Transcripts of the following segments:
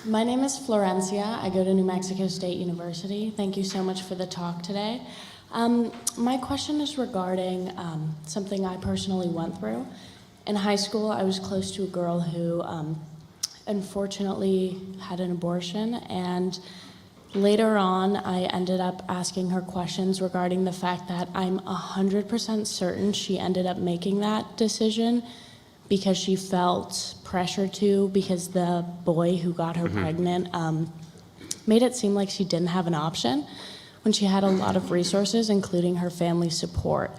My name is Florencia. I go to New Mexico State University. Thank you so much for the talk today. My question is regarding something I personally went through. In high school, I was close to a girl who unfortunately had an abortion, and later on, I ended up asking her questions regarding the fact that I'm 100% certain she ended up making that decision because she felt pressure to, because the boy who got her pregnant made it seem like she didn't have an option when she had a lot of resources, including her family support.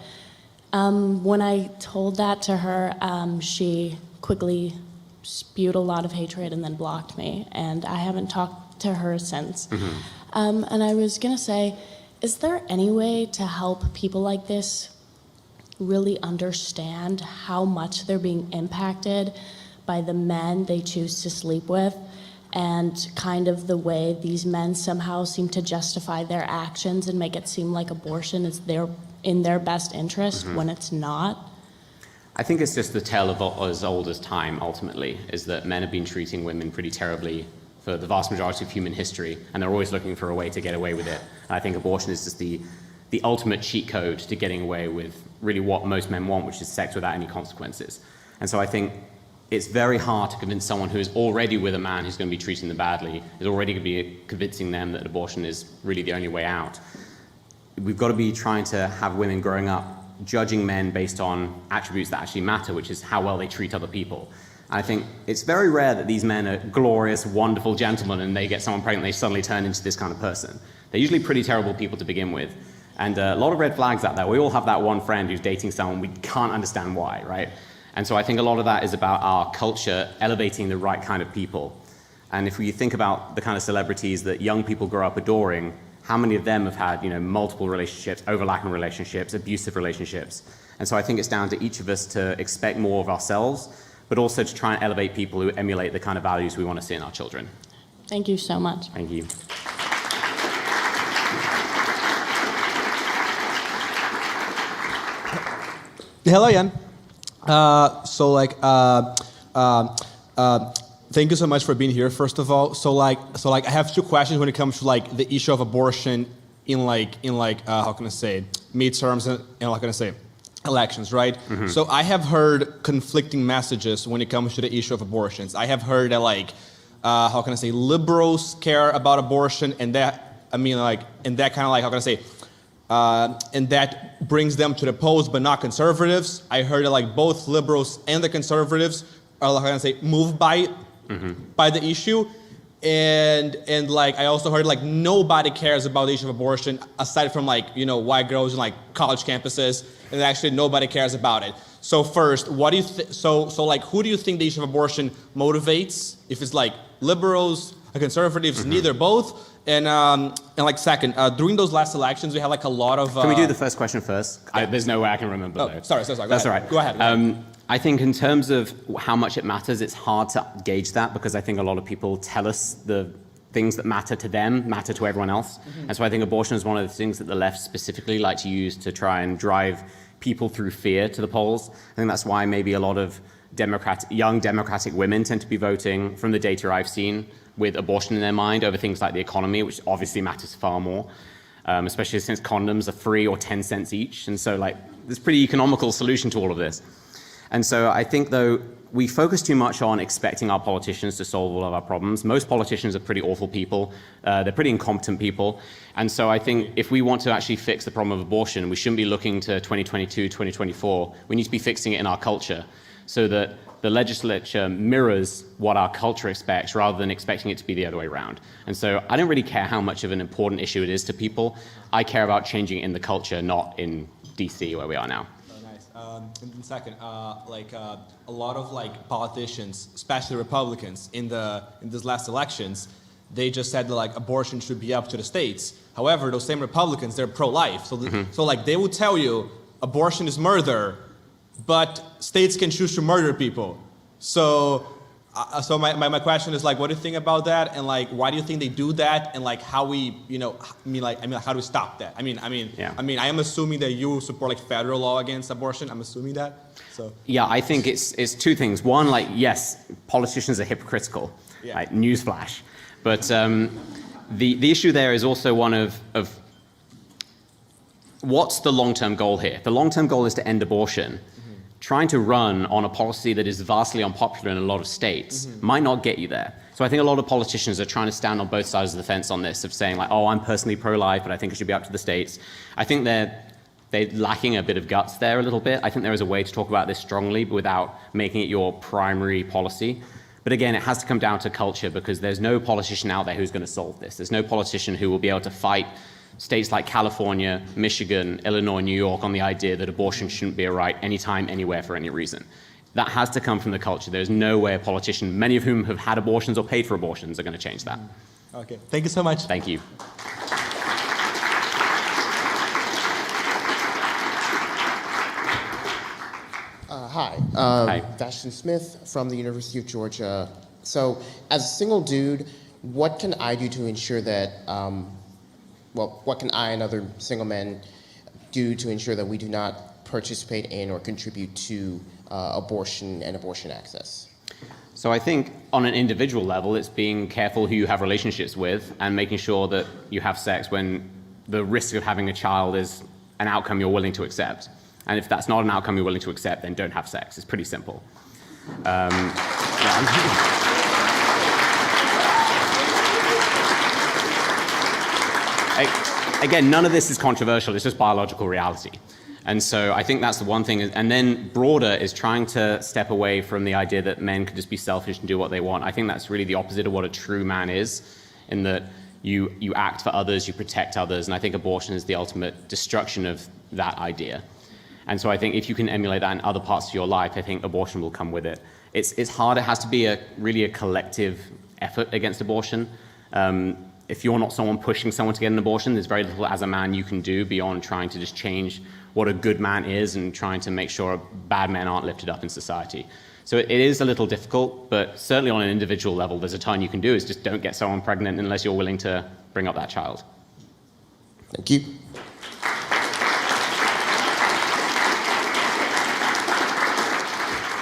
When I told that to her, she quickly spewed a lot of hatred and then blocked me, and I haven't talked to her since. And I was gonna say, is there any way to help people like this really understand how much they're being impacted by the men they choose to sleep with, and kind of the way these men somehow seem to justify their actions and make it seem like abortion is in their best interest when it's not? I think it's just the tale of as old as time, ultimately, is that men have been treating women pretty terribly for the vast majority of human history, and they're always looking for a way to get away with it. And I think abortion is just the ultimate cheat code to getting away with really what most men want, which is sex without any consequences. And so I think it's very hard to convince someone who is already with a man who's going to be treating them badly, is already going to be convincing them that abortion is really the only way out. We've got to be trying to have women growing up judging men based on attributes that actually matter, which is how well they treat other people. And I think it's very rare that these men are glorious, wonderful gentlemen, and they get someone pregnant, they suddenly turn into this kind of person. They're usually pretty terrible people to begin with. And a lot of red flags out there. We all have that one friend who's dating someone we can't understand why, right? And so I think a lot of that is about our culture elevating the right kind of people. And if you think about the kind of celebrities that young people grow up adoring, how many of them have had, multiple relationships, overlapping relationships, abusive relationships? And so I think it's down to each of us to expect more of ourselves, but also to try and elevate people who emulate the kind of values we want to see in our children. Thank you so much. Thank you. Hello, Jan. Thank you so much for being here, first of all. So I have two questions when it comes to the issue of abortion in how can I say, midterms and how can I say, elections, right? So I have heard conflicting messages when it comes to the issue of abortions. I have heard that how can I say, liberals care about abortion, and that and that kind of how can I say, and that brings them to the polls, but not conservatives. I heard that both liberals and the conservatives are how can I say, moved by the issue, and I also heard nobody cares about the issue of abortion aside from white girls in college campuses, and actually nobody cares about it. So first, what do you who do you think the issue of abortion motivates? If it's liberals, conservatives, neither, both? And second, during those last elections, we had a lot of. Can we do the first question first? Yeah. There's no way I can remember. Oh, though. Sorry. That's all right. Go ahead. I think in terms of how much it matters, it's hard to gauge that because I think a lot of people tell us the things that matter to them matter to everyone else. And so I think abortion is one of the things that the left specifically like to use to try and drive people through fear to the polls. I think that's why maybe a lot of young democratic women tend to be voting, from the data I've seen, with abortion in their mind over things like the economy, which obviously matters far more, especially since condoms are free or 10 cents each. And so there's a pretty economical solution to all of this. And so I think, though, we focus too much on expecting our politicians to solve all of our problems. Most politicians are pretty awful people. They're pretty incompetent people. And so I think if we want to actually fix the problem of abortion, we shouldn't be looking to 2022, 2024. We need to be fixing it in our culture so that the legislature mirrors what our culture expects rather than expecting it to be the other way around. And so I don't really care how much of an important issue it is to people. I care about changing it in the culture, not in DC where we are now. And second, a lot of politicians, especially Republicans, in these last elections, they just said that abortion should be up to the states. However, those same Republicans, they're pro-life, so they will tell you abortion is murder, but states can choose to murder people. So my question is what do you think about that, and why do you think they do that, and how we how do we stop that? I am assuming that you support federal law against abortion. I'm assuming that. So yeah, I think it's two things. One, yes, politicians are hypocritical. Like, newsflash. But the issue there is also one of what's the long-term goal here? The long-term goal is to end abortion. Trying to run on a policy that is vastly unpopular in a lot of states might not get you there. So I think a lot of politicians are trying to stand on both sides of the fence on this, of saying like, oh, I'm personally pro-life, but I think it should be up to the states. I think they're lacking a bit of guts there a little bit. I think there is a way to talk about this strongly without making it your primary policy. But again, it has to come down to culture, because there's no politician out there who's going to solve this. There's no politician who will be able to fight states like California, Michigan, Illinois, New York on the idea that abortion shouldn't be a right anytime, anywhere, for any reason. That has to come from the culture. There's no way a politician, many of whom have had abortions or paid for abortions, are going to change that. Okay, thank you so much. Thank you. Hi. Hi. Vashton Smith from the University of Georgia. So, as a single dude, what can I do to ensure that, what can I and other single men do to ensure that we do not participate in or contribute to abortion and abortion access? So I think on an individual level, it's being careful who you have relationships with and making sure that you have sex when the risk of having a child is an outcome you're willing to accept. And if that's not an outcome you're willing to accept, then don't have sex. It's pretty simple. Again, none of this is controversial. It's just biological reality. And so I think that's the one thing. And then broader is trying to step away from the idea that men can just be selfish and do what they want. I think that's really the opposite of what a true man is, in that you act for others, you protect others. And I think abortion is the ultimate destruction of that idea. And so I think if you can emulate that in other parts of your life, I think abortion will come with it. It's hard. It has to be really a collective effort against abortion. If you're not someone pushing someone to get an abortion, there's very little as a man you can do beyond trying to just change what a good man is and trying to make sure bad men aren't lifted up in society. So it is a little difficult, but certainly on an individual level, there's a ton you can do, is just don't get someone pregnant unless you're willing to bring up that child. Thank you.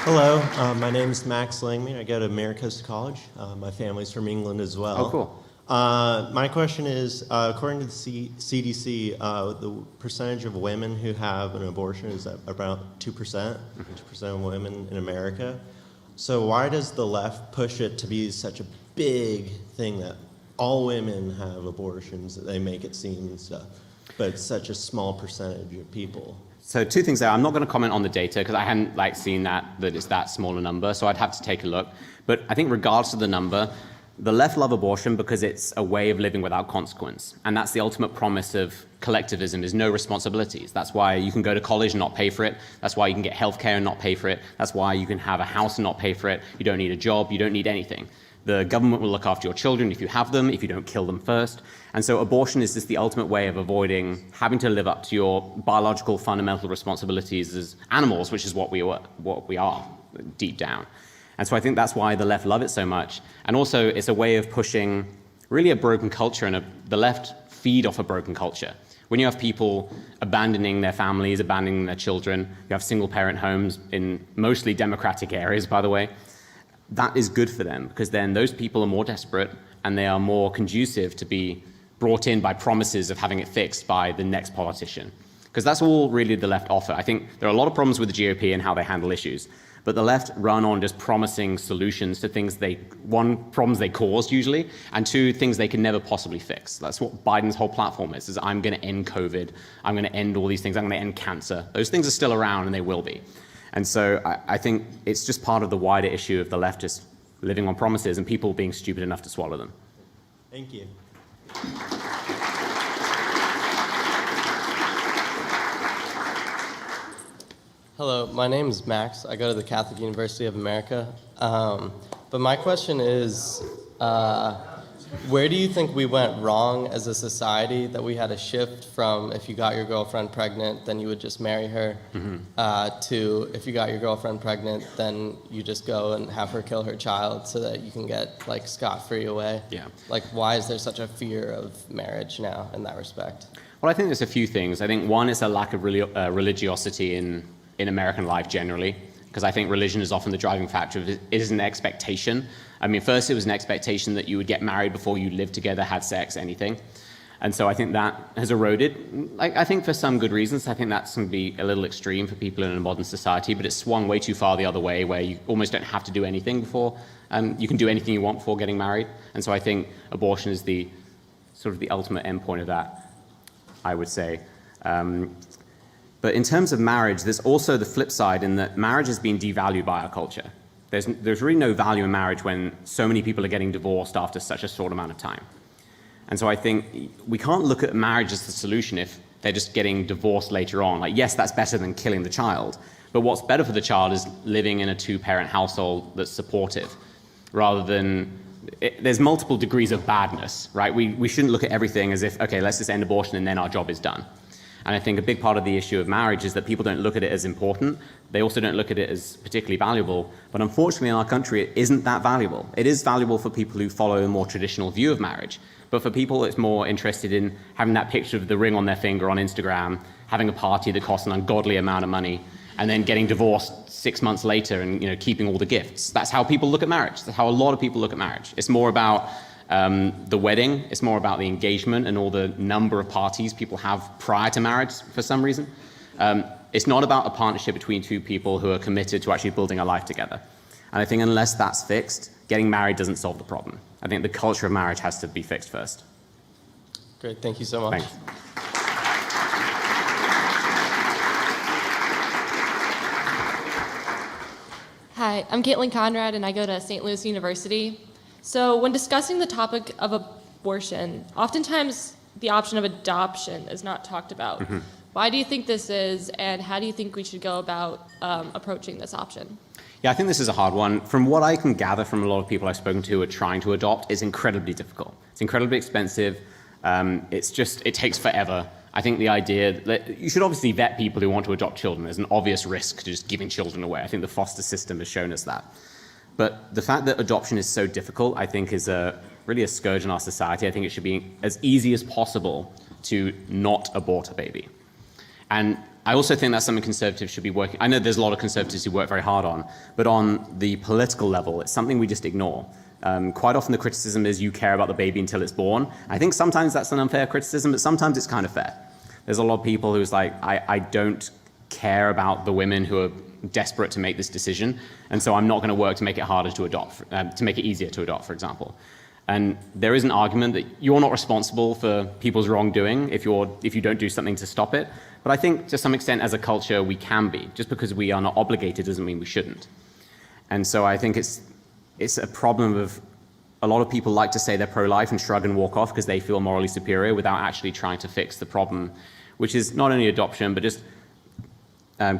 Hello, my name is Max Langmead. I go to Maricosta College. My family's from England as well. Oh, cool. My question is, according to the CDC, the percentage of women who have an abortion is at about 2%, 2% of women in America. So why does the left push it to be such a big thing that all women have abortions, that they make it seem and stuff, but it's such a small percentage of people? So two things there. I'm not going to comment on the data because I hadn't seen that it's that small a number, so I'd have to take a look. But I think regardless of the number, the left love abortion because it's a way of living without consequence. And that's the ultimate promise of collectivism, is no responsibilities. That's why you can go to college and not pay for it. That's why you can get healthcare and not pay for it. That's why you can have a house and not pay for it. You don't need a job. You don't need anything. The government will look after your children if you have them, if you don't kill them first. And so abortion is just the ultimate way of avoiding having to live up to your biological fundamental responsibilities as animals, which is what we are deep down. And so I think that's why the left love it so much. And also it's a way of pushing really a broken culture, and the left feed off a broken culture. When you have people abandoning their families, abandoning their children, you have single parent homes in mostly democratic areas, by the way, that is good for them, because then those people are more desperate and they are more conducive to be brought in by promises of having it fixed by the next politician. Because that's all really the left offer. I think there are a lot of problems with the GOP and how they handle issues, but the left run on just promising solutions to things problems they caused usually, and two, things they can never possibly fix. That's what Biden's whole platform is I'm going to end COVID, I'm going to end all these things, I'm going to end cancer. Those things are still around and they will be. And so I think it's just part of the wider issue of the left just living on promises and people being stupid enough to swallow them. Thank you. Hello, my name is Max. I go to the Catholic University of America. But my question is, where do you think we went wrong as a society, that we had a shift from if you got your girlfriend pregnant, then you would just marry her, to if you got your girlfriend pregnant, then you just go and have her kill her child so that you can get scot-free away? Yeah. Why is there such a fear of marriage now in that respect? Well, I think there's a few things. I think one is a lack of religiosity in American life generally, because I think religion is often the driving factor. It is an expectation. I mean, first it was an expectation that you would get married before you lived together, had sex, anything. And so I think that has eroded. I think for some good reasons. I think that's going to be a little extreme for people in a modern society, but it's swung way too far the other way, where you almost don't have to do anything before. You can do anything you want before getting married. And so I think abortion is the sort of the ultimate endpoint of that, I would say. But in terms of marriage, there's also the flip side in that marriage has been devalued by our culture. There's really no value in marriage when so many people are getting divorced after such a short amount of time. And so I think we can't look at marriage as the solution if they're just getting divorced later on. Like, yes, that's better than killing the child, but what's better for the child is living in a two-parent household that's supportive, rather than, there's multiple degrees of badness, right? We shouldn't look at everything as if, okay, let's just end abortion and then our job is done. And I think a big part of the issue of marriage is that people don't look at it as important. They also don't look at it as particularly valuable. But unfortunately, in our country, it isn't that valuable. It is valuable for people who follow a more traditional view of marriage. But for people it's more interested in having that picture of the ring on their finger on Instagram, having a party that costs an ungodly amount of money, and then getting divorced 6 months later and keeping all the gifts. That's how people look at marriage. That's how a lot of people look at marriage. It's more about the wedding. It's more about the engagement and all the number of parties people have prior to marriage for some reason. It's not about a partnership between two people who are committed to actually building a life together. And I think unless that's fixed, getting married doesn't solve the problem. I think the culture of marriage has to be fixed first. Great, thank you so much. Thanks. Hi, I'm Caitlin Conrad, and I go to St. Louis University. So when discussing the topic of abortion, oftentimes the option of adoption is not talked about. Mm-hmm. Why do you think this is, and how do you think we should go about approaching this option? Yeah, I think this is a hard one. From what I can gather from a lot of people I've spoken to who are trying to adopt, it's incredibly difficult. It's incredibly expensive. It takes forever. I think the idea that you should obviously vet people who want to adopt children. There's an obvious risk to just giving children away. I think the foster system has shown us that. But the fact that adoption is so difficult, I think, is really a scourge in our society. I think it should be as easy as possible to not abort a baby. And I also think that's something conservatives should be working. I know there's a lot of conservatives who work very hard on, but on the political level, it's something we just ignore. Quite often the criticism is you care about the baby until it's born. I think sometimes that's an unfair criticism, but sometimes it's kind of fair. There's a lot of people who's like, I don't care about the women who are desperate to make this decision, and so I'm not going to work to make it harder to adopt, to make it easier to adopt, for example. And there is an argument that you're not responsible for people's wrongdoing if you don't do something to stop it. But I think to some extent as a culture we can be. Just because we are not obligated doesn't mean we shouldn't. And so I think it's a problem of a lot of people like to say they're pro-life and shrug and walk off because they feel morally superior without actually trying to fix the problem, which is not only adoption, but just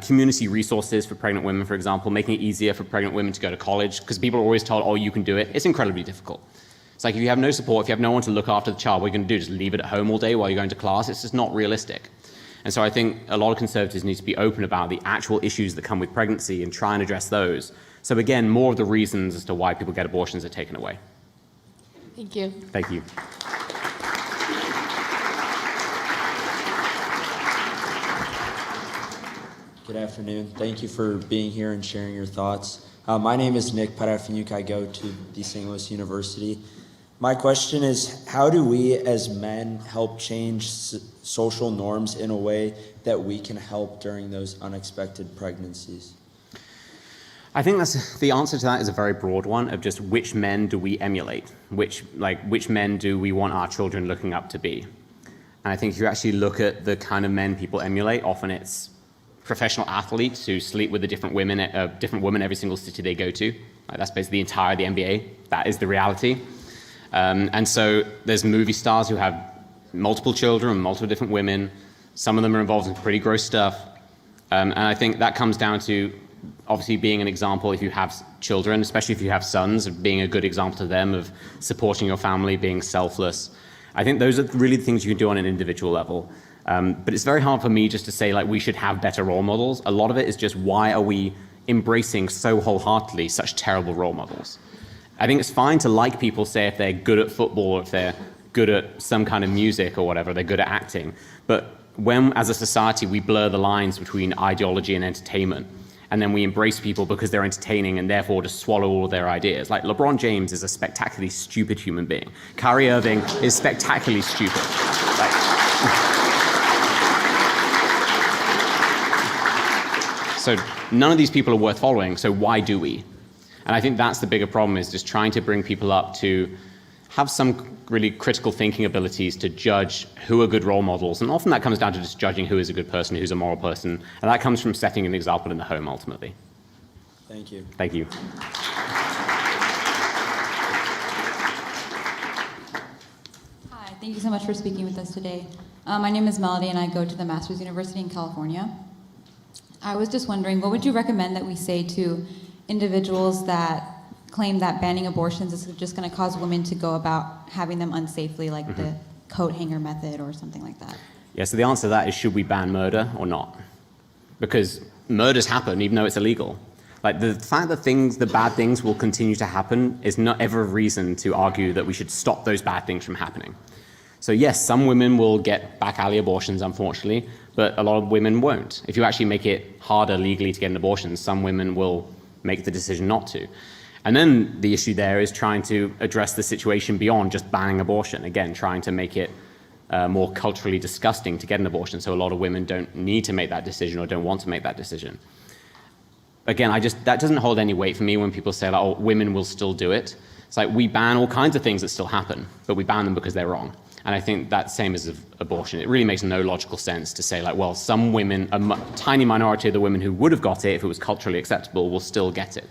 community resources for pregnant women, for example, making it easier for pregnant women to go to college, because people are always told, oh, you can do it. It's incredibly difficult. It's like if you have no support, if you have no one to look after the child, what are you going to do? Just leave it at home all day while you're going to class? It's just not realistic. And so I think a lot of conservatives need to be open about the actual issues that come with pregnancy and try and address those. So again, more of the reasons as to why people get abortions are taken away. Thank you. Thank you. Good afternoon. Thank you for being here and sharing your thoughts. My name is Nick Parafinuc. I go to the St. Louis University. My question is, how do we as men help change social norms in a way that we can help during those unexpected pregnancies? I think the answer to that is a very broad one of just which men do we emulate? Which men do we want our children looking up to be? And I think if you actually look at the kind of men people emulate, often it's professional athletes who sleep with a different woman every single city they go to. That's basically the NBA. That is the reality. And so there's movie stars who have multiple children and multiple different women. Some of them are involved in pretty gross stuff. And I think that comes down to obviously being an example if you have children, especially if you have sons, of being a good example to them, of supporting your family, being selfless. I think those are really the things you can do on an individual level. But it's very hard for me just to say we should have better role models. A lot of it is just why are we embracing so wholeheartedly such terrible role models? I think it's fine to like people, say, if they're good at football or if they're good at some kind of music or whatever, they're good at acting. But when, as a society, we blur the lines between ideology and entertainment, and then we embrace people because they're entertaining and therefore just swallow all of their ideas. Like LeBron James is a spectacularly stupid human being. Kyrie Irving is spectacularly stupid. So none of these people are worth following, so why do we? And I think that's the bigger problem, is just trying to bring people up to have some really critical thinking abilities to judge who are good role models. And often that comes down to just judging who is a good person, who's a moral person. And that comes from setting an example in the home, ultimately. Thank you. Thank you. Hi, thank you so much for speaking with us today. My name is Melody, and I go to the Masters University in California. I was just wondering, what would you recommend that we say to individuals that claim that banning abortions is just going to cause women to go about having them unsafely, like the coat hanger method or something like that? Yeah, so the answer to that is, should we ban murder or not? Because murders happen even though it's illegal. Like, the fact that the bad things will continue to happen is not ever a reason to argue that we should stop those bad things from happening. So yes, some women will get back alley abortions, unfortunately, but a lot of women won't. If you actually make it harder legally to get an abortion, some women will make the decision not to. And then the issue there is trying to address the situation beyond just banning abortion. Again, trying to make it more culturally disgusting to get an abortion, so a lot of women don't need to make that decision or don't want to make that decision. Again, that doesn't hold any weight for me when people say, like, oh, women will still do it. It's like, we ban all kinds of things that still happen, but we ban them because they're wrong. And I think that's same as abortion. It really makes no logical sense to say, like, well, some women, a tiny minority of the women who would have got it if it was culturally acceptable will still get it.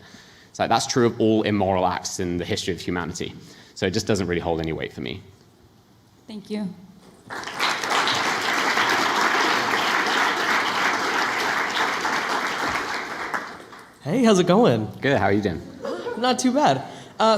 It's like, that's true of all immoral acts in the history of humanity. So it just doesn't really hold any weight for me. Thank you. Hey, how's it going? Good, how are you doing? Not too bad.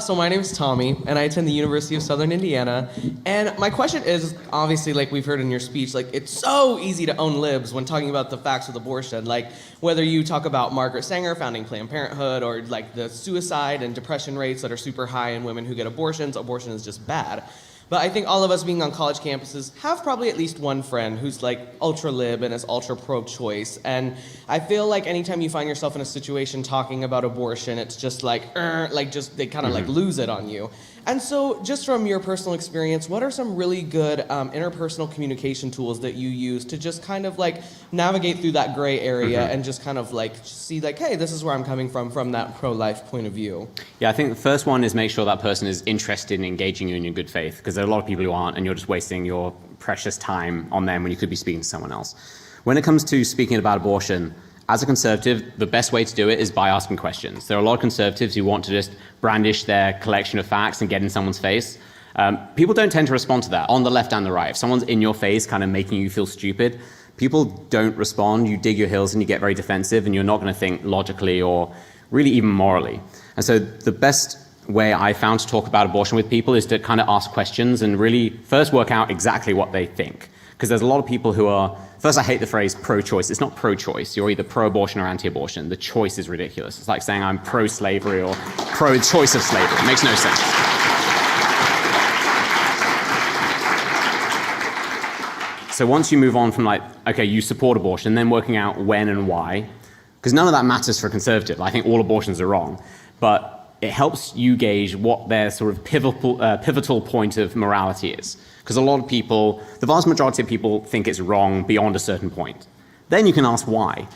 So my name is Tommy, and I attend the University of Southern Indiana. And my question is, obviously, like we've heard in your speech, like, it's so easy to own libs when talking about the facts with abortion. Like, whether you talk about Margaret Sanger founding Planned Parenthood, or like the suicide and depression rates that are super high in women who get abortions, abortion is just bad. But I think all of us being on college campuses have probably at least one friend who's like ultra lib and is ultra pro-choice. And I feel like anytime you find yourself in a situation talking about abortion, it's just like they kind of like lose it on you. And so just from your personal experience, what are some really good interpersonal communication tools that you use to just kind of like navigate through that gray area and just kind of like see like, hey, this is where I'm coming from that pro-life point of view? Yeah, I think the first one is make sure that person is interested in engaging you in your good faith, because there are a lot of people who aren't, and you're just wasting your precious time on them when you could be speaking to someone else. When it comes to speaking about abortion, as a conservative, the best way to do it is by asking questions. There are a lot of conservatives who want to just brandish their collection of facts and get in someone's face. People don't tend to respond to that, on the left and the right. If someone's in your face kind of making you feel stupid, people don't respond. You dig your heels and you get very defensive, and you're not going to think logically or really even morally. And so the best way I found to talk about abortion with people is to kind of ask questions and really first work out exactly what they think. Because there's a lot of people who are, first I hate the phrase pro-choice. It's not pro-choice. You're either pro-abortion or anti-abortion. The choice is ridiculous. It's like saying I'm pro-slavery or pro-choice of slavery. It makes no sense. So once you move on from like, okay, you support abortion, then working out when and why, because none of that matters for a conservative. I think all abortions are wrong. But it helps you gauge what their sort of pivotal point of morality is. Because a lot of people, the vast majority of people think it's wrong beyond a certain point. Then you can ask why.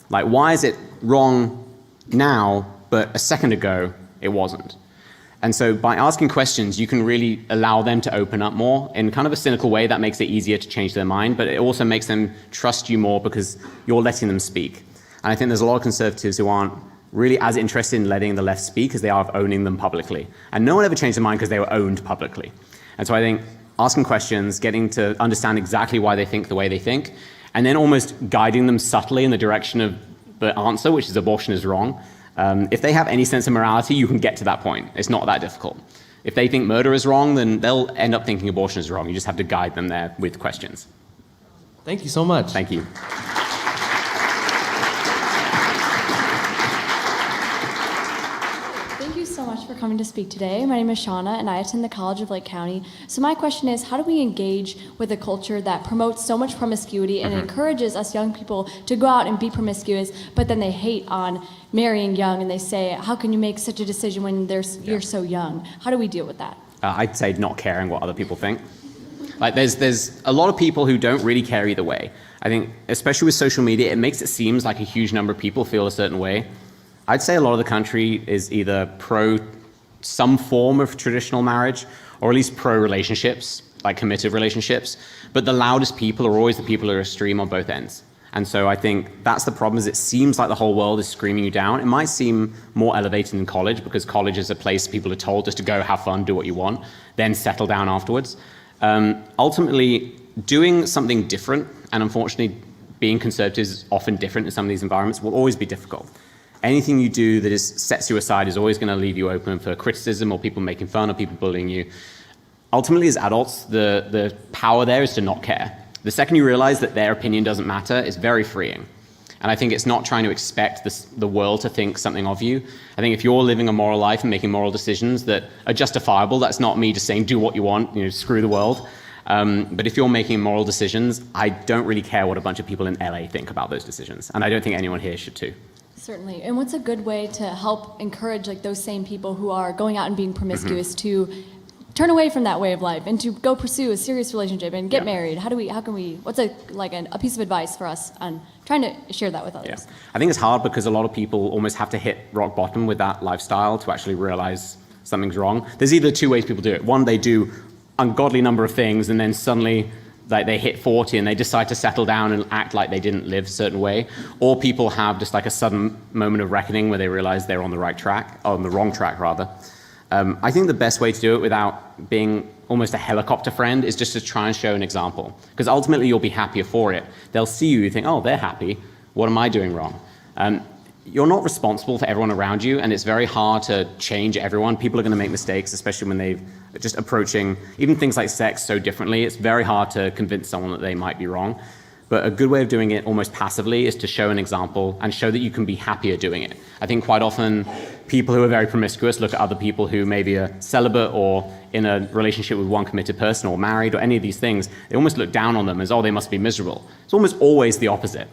Like, why is it wrong now, but a second ago it wasn't? And so by asking questions, you can really allow them to open up more in kind of a cynical way that makes it easier to change their mind, but it also makes them trust you more because you're letting them speak. And I think there's a lot of conservatives who aren't really as interested in letting the left speak as they are of owning them publicly. And no one ever changed their mind because they were owned publicly. And so I think asking questions, getting to understand exactly why they think the way they think, and then almost guiding them subtly in the direction of the answer, which is abortion is wrong. If they have any sense of morality, you can get to that point. It's not that difficult. If they think murder is wrong, then they'll end up thinking abortion is wrong. You just have to guide them there with questions. Thank you so much. Thank you. Thank you so much for coming to speak today. My name is Shauna, and I attend the College of Lake County. So my question is, how do we engage with a culture that promotes so much promiscuity and encourages us young people to go out and be promiscuous, but then they hate on marrying young, and they say, how can you make such a decision when you're so young? How do we deal with that? I'd say not caring what other people think. Like there's a lot of people who don't really care either way. I think, especially with social media, it makes it seem like a huge number of people feel a certain way. I'd say a lot of the country is either pro some form of traditional marriage, or at least pro relationships, like committed relationships. But the loudest people are always the people who are extreme on both ends. And so I think that's the problem, is it seems like the whole world is screaming you down. It might seem more elevated in college, because college is a place people are told just to go, have fun, do what you want, then settle down afterwards. Ultimately, doing something different, and unfortunately being conservative is often different in some of these environments, will always be difficult. Anything you do that sets you aside is always going to leave you open for criticism, or people making fun, or people bullying you. Ultimately, as adults, the power there is to not care. The second you realize that their opinion doesn't matter, it's very freeing. And I think it's not trying to expect the world to think something of you. I think if you're living a moral life and making moral decisions that are justifiable, that's not me just saying do what you want, screw the world. But if you're making moral decisions, I don't really care what a bunch of people in LA think about those decisions. And I don't think anyone here should too. Certainly. And what's a good way to help encourage those same people who are going out and being promiscuous to turn away from that way of life and to go pursue a serious relationship and get married? What's a piece of advice for us on trying to share that with others? Yeah. I think it's hard because a lot of people almost have to hit rock bottom with that lifestyle to actually realize something's wrong. There's either two ways people do it. One, they do ungodly number of things, and then suddenly they hit 40 and they decide to settle down and act like they didn't live a certain way. Or people have just a sudden moment of reckoning where they realize they're on the right track, or on the wrong track rather. I think the best way to do it without being almost a helicopter friend is just to try and show an example. Because ultimately you'll be happier for it. They'll see you think, oh, they're happy. What am I doing wrong? You're not responsible for everyone around you, and it's very hard to change everyone. People are going to make mistakes, especially when they're just approaching even things like sex so differently. It's very hard to convince someone that they might be wrong. But a good way of doing it almost passively is to show an example and show that you can be happier doing it. I think quite often people who are very promiscuous look at other people who maybe are celibate or in a relationship with one committed person or married or any of these things. They almost look down on them as, oh, they must be miserable. It's almost always the opposite.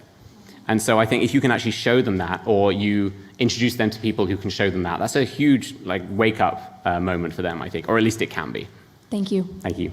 And so I think if you can actually show them that, or you introduce them to people who can show them that, that's a huge wake-up moment for them, I think, or at least it can be. Thank you. Thank you.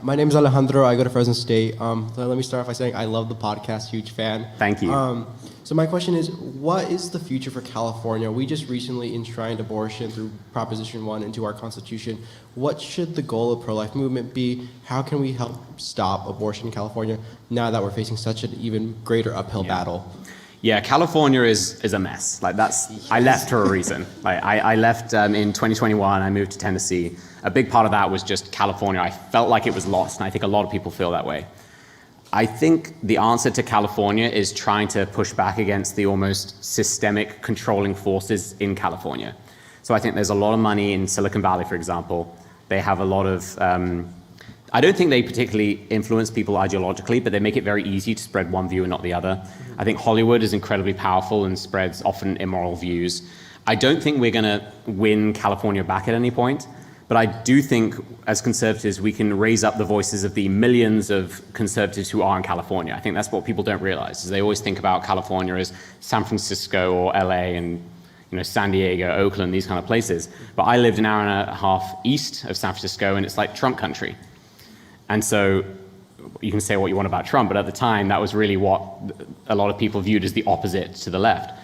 My name is Alejandro. I go to Fresno State. Let me start off by saying I love the podcast, huge fan. Thank you. So my question is, what is the future for California? We just recently enshrined abortion through Proposition 1 into our Constitution. What should the goal of pro-life movement be? How can we help stop abortion in California now that we're facing such an even greater uphill battle? Yeah, California is a mess. I left for a reason. I left in 2021. I moved to Tennessee. A big part of that was just California. I felt like it was lost, and I think a lot of people feel that way. I think the answer to California is trying to push back against the almost systemic controlling forces in California. So I think there's a lot of money in Silicon Valley, for example. They have a lot of, I don't think they particularly influence people ideologically, but they make it very easy to spread one view and not the other. I think Hollywood is incredibly powerful and spreads often immoral views. I don't think we're going to win California back at any point. But I do think, as conservatives, we can raise up the voices of the millions of conservatives who are in California. I think that's what people don't realize, is they always think about California as San Francisco or LA and San Diego, Oakland, these kind of places. But I lived an hour and a half east of San Francisco, and it's like Trump country. And so you can say what you want about Trump, but at the time, that was really what a lot of people viewed as the opposite to the left.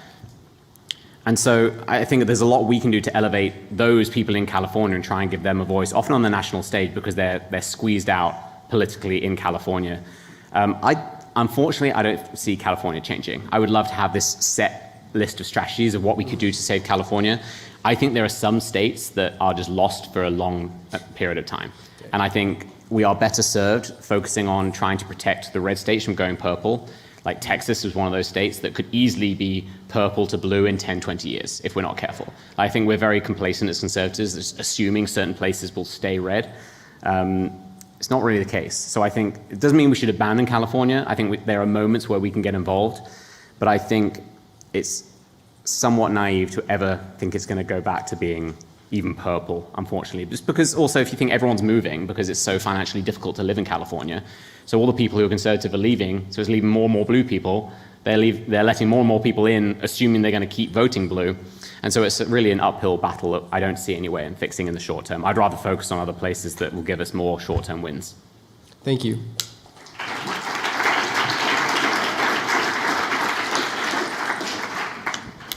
And so I think that there's a lot we can do to elevate those people in California and try and give them a voice, often on the national stage, because they're squeezed out politically in California. Unfortunately, I don't see California changing. I would love to have this set list of strategies of what we could do to save California. I think there are some states that are just lost for a long period of time. And I think we are better served focusing on trying to protect the red states from going purple. Like Texas is one of those states that could easily be purple to blue in 10, 20 years if we're not careful. I think we're very complacent as conservatives, assuming certain places will stay red. it's not really the case. So I think it doesn't mean we should abandon California. I think there are moments where we can get involved, but I think it's somewhat naive to ever think it's going to go back to being even purple, unfortunately. Just because also if you think everyone's moving because it's so financially difficult to live in California, so all the people who are conservative are leaving, so it's leaving more and more blue people. They're letting more and more people in, assuming they're going to keep voting blue. And so it's really an uphill battle that I don't see any way in fixing in the short term. I'd rather focus on other places that will give us more short-term wins. Thank you.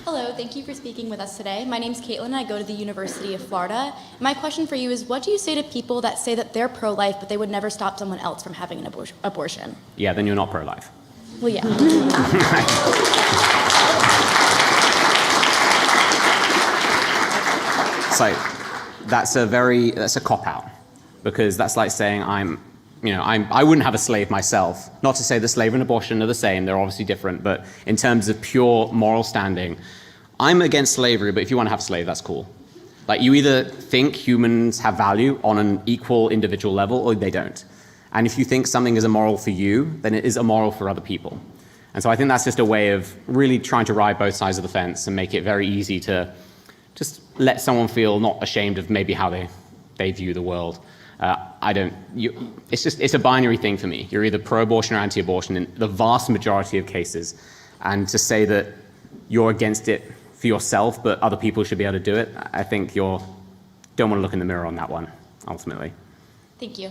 Hello, thank you for speaking with us today. My name's Caitlin, and I go to the University of Florida. My question for you is, what do you say to people that say that they're pro-life, but they would never stop someone else from having an abortion? Yeah, then you're not pro-life. Well, yeah. So that's a cop-out, because that's like saying I wouldn't have a slave myself. Not to say that slavery and abortion are the same, they're obviously different, but in terms of pure moral standing, I'm against slavery, but if you want to have a slave, that's cool. Like, you either think humans have value on an equal individual level, or they don't. And if you think something is immoral for you, then it is immoral for other people. And so I think that's just a way of really trying to ride both sides of the fence and make it very easy to just let someone feel not ashamed of maybe how they view the world. It's a binary thing for me. You're either pro-abortion or anti-abortion in the vast majority of cases. And to say that you're against it for yourself, but other people should be able to do it, I think you don't want to look in the mirror on that one, ultimately. Thank you.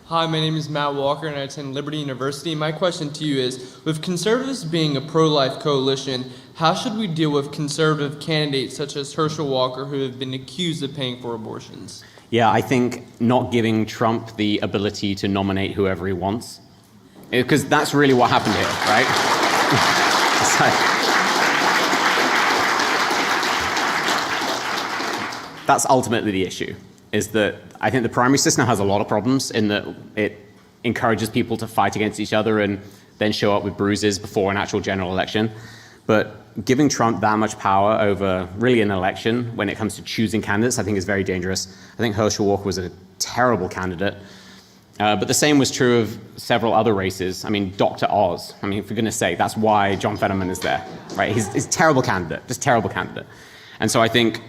Hi, my name is Matt Walker, and I attend Liberty University. My question to you is, with conservatives being a pro-life coalition, how should we deal with conservative candidates such as Herschel Walker, who have been accused of paying for abortions? Yeah, I think not giving Trump the ability to nominate whoever he wants, because that's really what happened here, right? That's ultimately the issue, is that I think the primary system has a lot of problems in that it encourages people to fight against each other and then show up with bruises before an actual general election. But giving Trump that much power over really an election when it comes to choosing candidates, I think is very dangerous. I think Herschel Walker was a terrible candidate. But the same was true of several other races. I mean, Dr. Oz. I mean, for goodness sake, that's why John Fetterman is there, right? He's a terrible candidate, just terrible candidate. And so I think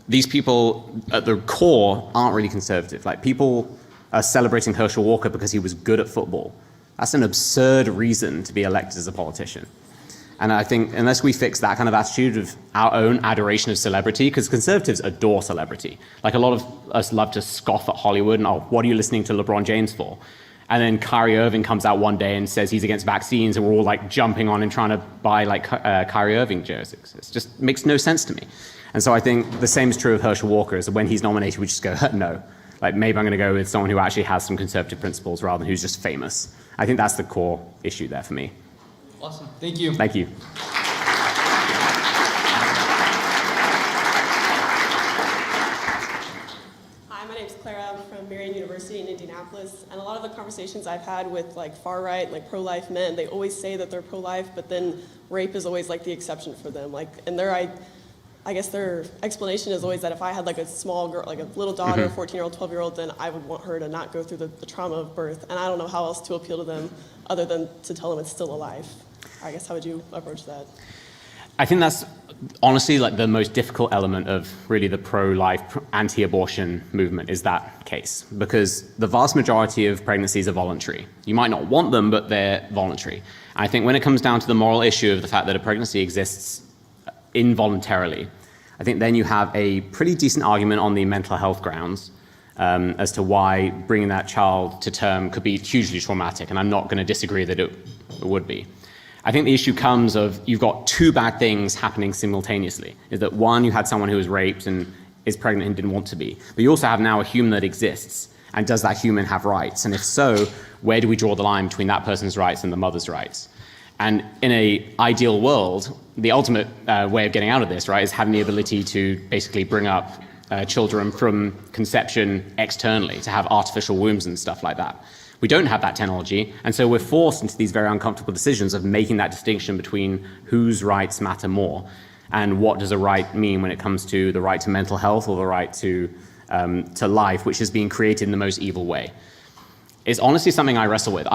these people at the core aren't really conservative. Like, people are celebrating Herschel Walker because he was good at football. That's an absurd reason to be elected as a politician. And I think unless we fix that kind of attitude of our own adoration of celebrity, because conservatives adore celebrity. Like, a lot of us love to scoff at Hollywood and, oh, what are you listening to LeBron James for? And then Kyrie Irving comes out one day and says he's against vaccines, and we're all like jumping on and trying to buy like Kyrie Irving jerseys. It just makes no sense to me. And so I think the same is true of Herschel Walker, is that when he's nominated, we just go, no. Like, maybe I'm going to go with someone who actually has some conservative principles rather than who's just famous. I think that's the core issue there for me. Awesome. Thank you. Thank you. Hi, my name's Clara. I'm from Marian University in Indianapolis, and a lot of the conversations I've had with like far-right, like pro-life men, they always say that they're pro-life, but then rape is always like the exception for them. Like, and I guess their explanation is always that if I had like a small girl, like a little daughter, 14-year-old, 12-year-old, then I would want her to not go through the trauma of birth. And I don't know how else to appeal to them other than to tell them it's still alive. I guess, how would you approach that? I think that's honestly like the most difficult element of really the pro-life, anti-abortion movement, is that case. Because the vast majority of pregnancies are voluntary. You might not want them, but they're voluntary. And I think when it comes down to the moral issue of the fact that a pregnancy exists involuntarily, I think then you have a pretty decent argument on the mental health grounds as to why bringing that child to term could be hugely traumatic, and I'm not going to disagree that it would be. I think the issue comes of you've got two bad things happening simultaneously. Is that one, you had someone who was raped and is pregnant and didn't want to be, but you also have now a human that exists, and does that human have rights? And if so, where do we draw the line between that person's rights and the mother's rights? And in an ideal world, the ultimate way of getting out of this, right, is having the ability to basically bring up children from conception externally, to have artificial wombs and stuff like that. We don't have that technology, and so we're forced into these very uncomfortable decisions of making that distinction between whose rights matter more. and what does a right mean when it comes to the right to mental health or the right to life, which is being created in the most evil way. It's honestly something I wrestle with.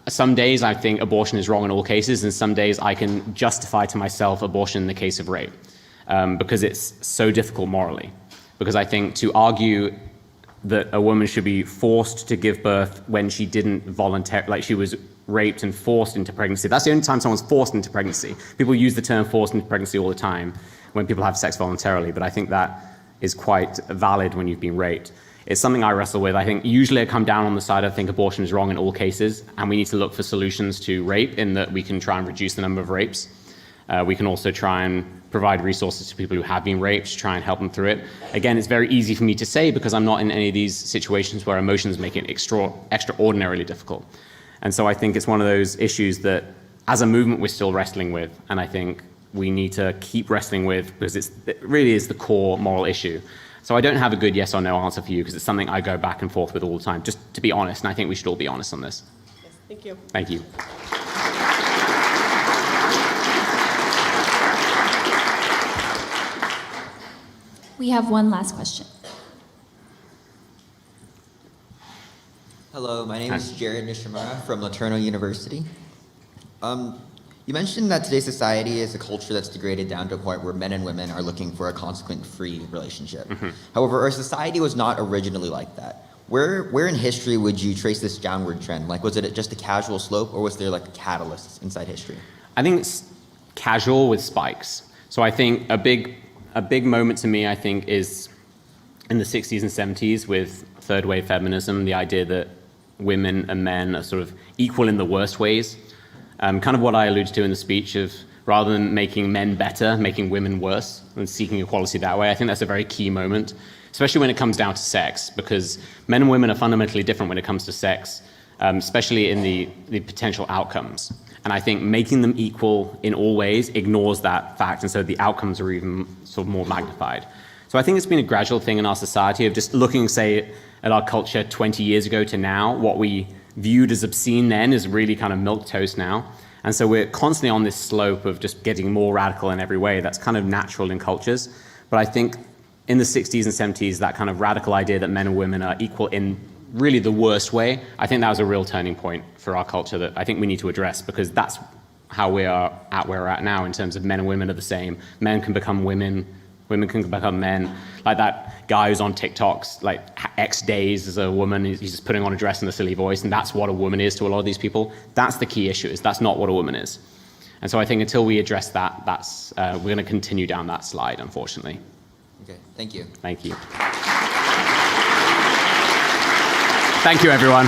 Some days I think abortion is wrong in all cases, and some days I can justify to myself abortion in the case of rape, because it's so difficult morally. Because I think to argue that a woman should be forced to give birth when she didn't voluntarily, like she was raped and forced into pregnancy. That's the only time someone's forced into pregnancy. People use the term forced into pregnancy all the time when people have sex voluntarily, but I think that is quite valid when you've been raped. It's something I wrestle with. I think usually I come down on the side I think abortion is wrong in all cases, and we need to look for solutions to rape in that we can try and reduce the number of rapes. We can also try and provide resources to people who have been raped to try and help them through it. Again, it's very easy for me to say because I'm not in any of these situations where emotions make it extraordinarily difficult. And so I think it's one of those issues that as a movement we're still wrestling with, and I think we need to keep wrestling with because it really is the core moral issue. So I don't have a good yes or no answer for you because it's something I go back and forth with all the time, just to be honest, and I think we should all be honest on this. Yes, thank you. Thank you. We have one last question. Hello, my name is Jared Nishimura from LeTourneau University. You mentioned that today's society is a culture that's degraded down to a point where men and women are looking for a consequent-free relationship. However, our society was not originally like that. Where in history would you trace this downward trend? Like, was it just a casual slope, or was there like catalysts inside history? I think it's casual with spikes. So I think a big moment to me, I think, is in the 60s and 70s with third wave feminism, the idea that women and men are sort of equal in the worst ways. Kind of what I alluded to in the speech of rather than making men better, making women worse and seeking equality that way. I think that's a very key moment, especially when it comes down to sex, because men and women are fundamentally different when it comes to sex, especially in the potential outcomes. And I think making them equal in all ways ignores that fact, and so the outcomes are even sort of more magnified. So I think it's been a gradual thing in our society of just looking, say, at our culture 20 years ago to now. What we viewed as obscene then is really kind of milquetoast now. And so we're constantly on this slope of just getting more radical in every way. That's kind of natural in cultures. But I think in the 60s and 70s, that kind of radical idea that men and women are equal in really the worst way, I think that was a real turning point for our culture that I think we need to address, because that's how we are at where we're at now in terms of men and women are the same. Men can become women, women can become men. Like that guy who's on TikToks, like X days as a woman, he's just putting on a dress and a silly voice, and that's what a woman is to a lot of these people. That's the key issue, is that's not what a woman is. And so I think until we address that, we're going to continue down that slide, unfortunately. Okay, thank you. Thank you. Thank you, everyone.